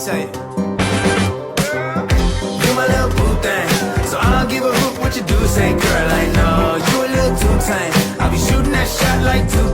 tell you. You my little boo thing, so I don't give a hoot what you do say, girl. I know you a little too tame. I'll be shooting that shot like 2